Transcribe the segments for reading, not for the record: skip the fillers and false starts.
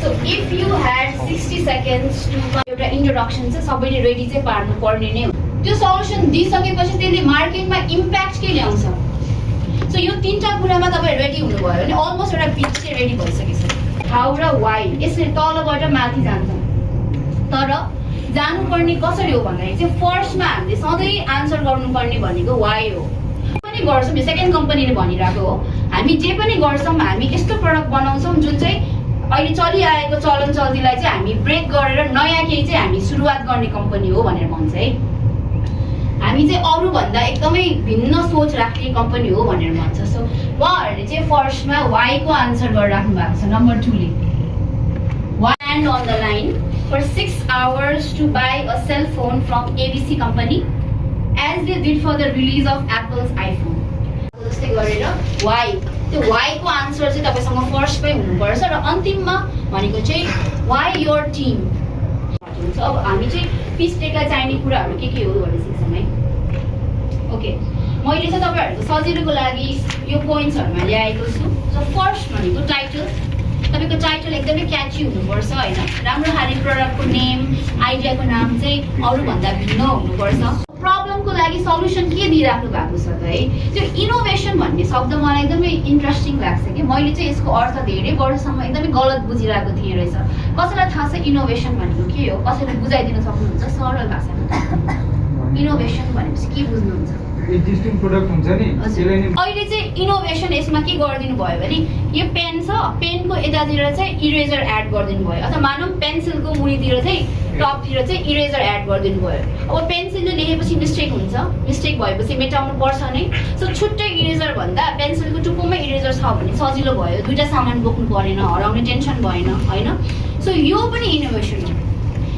So if you had 60 seconds to एउटा introduction चाहिँ सबैले रेडी चाहिँ पार्नु पर्ने नै हो। त्यो सल्युसन दिइसकेपछि त्यसले मार्केटमा इम्प्याक्ट के ल्याउँछ। सो यो तीनटा कुरामा तपाईँ रेडी हुनुभयो भने अलमोस्ट एउटा पिच चाहिँ रेडी भइसकेछ। हाउ र वाइ यसले तलबाट माथि जान्छ, तर जानुपर्ने कसरी हो भन्दाखेरि चाहिँ फर्स्टमा हामीले सधैँ आन्सर गर्नुपर्ने भनेको वाइ हो। पनि गर्छौँ, यो सेकेन्ड कम्पनीले भनिरहेको हो, हामी जे पनि गर्छौँ हामी यस्तो प्रडक्ट बनाउँछौँ जुन चाहिँ अहिले चलिआएको चलन चल्तीलाई चाहिँ हामी ब्रेक गरेर नयाँ केही चाहिँ हामी सुरुवात गर्ने कम्पनी हो भनेर भन्छ है। हामी चाहिँ अरूभन्दा एकदमै भिन्न सोच राख्ने कम्पनी हो भनेर भन्छ। सो उहाँहरूले चाहिँ फर्स्टमा वाइको आन्सर गरिराख्नु भएको छ। नम्बर 2 ले stand on the line for 6 hours to buy a cell phone from ABC company as they did for the release of Apple's iPhone। जस्तै गरेर वाइ, त्यो वाइको आन्सर चाहिँ तपाईसँग फर्स्टमै हुनुपर्छ र अन्तिममा भनेको चाहिँ वाइ योर टिम हुन्छ। अब हामी चाहिँ पिच डेकलाई चाहिने कुराहरू के हो भनेर सिक्छौँ है। ओके, मैले चाहिँ तपाईँहरूको सजिलोको लागि यो पोइन्ट्सहरूमा ल्याएको छु। सो फर्स्ट भनेको टाइटल, तपाईँको टाइटल एकदमै क्याची हुनुपर्छ होइन। राम्रो खाले प्रडक्टको नेम, आइडियाको नाम चाहिँ अरूभन्दा भिन्न हुनुपर्छ। प्रब्लमको लागि सल्युसन के दिइराख्नु भएको छ त है। त्यो इनोभेसन भन्ने शब्द मलाई एकदमै इन्ट्रेस्टिङ लाग्छ कि मैले चाहिँ यसको अर्थ धेरै वर्षसम्म एकदमै गलत बुझिरहेको थिएँ रहेछ। कसैलाई थाहा छ इनोभेसन भनेको के हो? कसैले बुझाइदिन सक्नुहुन्छ सरल भाषामा? इनोभेसन भनेपछि के बुझ्नुहुन्छ? एक्जिस्टिङ प्रोडक्ट हुन्छ नि त्यसले नि। अहिले चाहिँ इनोभेसन यसमा के गरिदिनु भयो भने यो पेन छ, पेनको यतातिर चाहिँ इरेजर एड गरिदिनु भयो, अथवा मानौँ पेन्सिलको मुनितिर चाहिँ टपतिर चाहिँ इरेजर एड गरिदिनु भयो। अब पेन्सिलले लेखेपछि मिस्टेक हुन्छ, मिस्टेक भएपछि मेटाउनु पर्छ नै। सो छुट्टै इरेजर भन्दा पेन्सिलको टुप्पोमै इरेजर छ भने सजिलो भयो, दुईटा सामान बोक्नु परेन, हराउने टेन्सन भएन होइन। सो यो पनि इनोभेसन हो।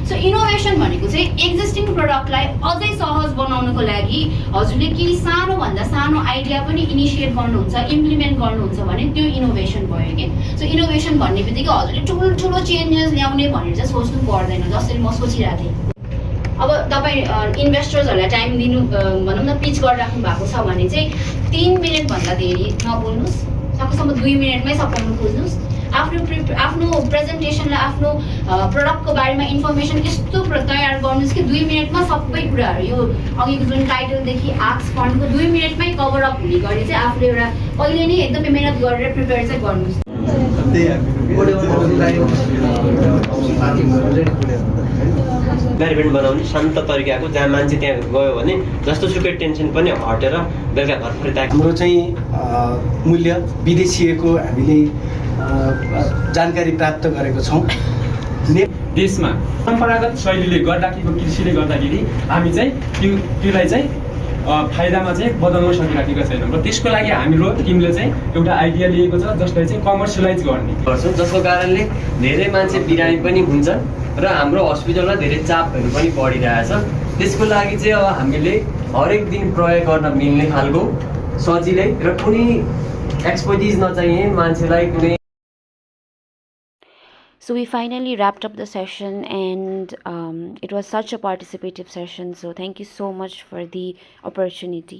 सो इनोभेसन भनेको चाहिँ एक्जिस्टिङ प्रडक्टलाई अझै सहज बनाउनको लागि हजुरले केही सानोभन्दा सानो आइडिया पनि इनिसिएट गर्नुहुन्छ, इम्प्लिमेन्ट गर्नुहुन्छ भने त्यो इनोभेसन भयो कि। सो इनोभेसन भन्ने बित्तिकै हजुरले ठुलो चेन्जेस ल्याउने भनेर चाहिँ सोच्नु पर्दैन, जसरी म सोचिरहेको थिएँ। अब तपाईँ इन्भेस्टर्सहरूलाई टाइम दिनु भनौँ न पिच गरिराख्नु भएको छ भने चाहिँ 3 मिनटभन्दा धेरै नबोल्नुहोस्, सकेसम्म 2 मिनटमै सघाउनु खोज्नुहोस्। आफ्नो प्रेजेन्टेसनलाई आफ्नो प्रडक्टको बारेमा इन्फर्मेसन यस्तो तयार गर्नुहोस् कि 2 मिनटमा सबै कुराहरू यो अघिको जुन टाइटलदेखि आक्स फन्डको 2 मिनटमै कभर अप हुने गरी चाहिँ आफूले एउटा पहिले नै एकदमै मेहनत गरेर प्रिपेयर चाहिँ गर्नुहोस्। इन्भाइरोमेन्ट बनाउने शान्त तरिकाको जहाँ मान्छे त्यहाँ गयो भने जस्तो सुकै टेन्सन पनि हटेर बेलुका घर फर्किँदा हाम्रो चाहिँ मूल्य विदेशीको हामीले जानकारी प्राप्त गरेको छौँ। देशमा परम्परागत शैलीले गरिराखेको कृषिले गर्दाखेरि हामी चाहिँ त्योलाई चाहिँ फाइदामा चाहिँ बदल्न सकिराखेका छैनौँ र त्यसको लागि हाम्रो टिमले चाहिँ एउटा आइडिया लिएको छ जसलाई चाहिँ कमर्सियलाइज गर्ने गर्छौँ, जसको कारणले धेरै मान्छे बिरामी पनि हुन्छन् र हाम्रो हस्पिटलमा धेरै चापहरू पनि बढिरहेछ। त्यसको लागि चाहिँ अब हामीले हरेक दिन प्रयोग गर्न मिल्ने खालको सजिलै र कुनै एक्सपर्टिज नचाहिने मान्छेलाई कुनै। So we finally wrapped up the session, and it was such a participative session. So thank you so much for the opportunity.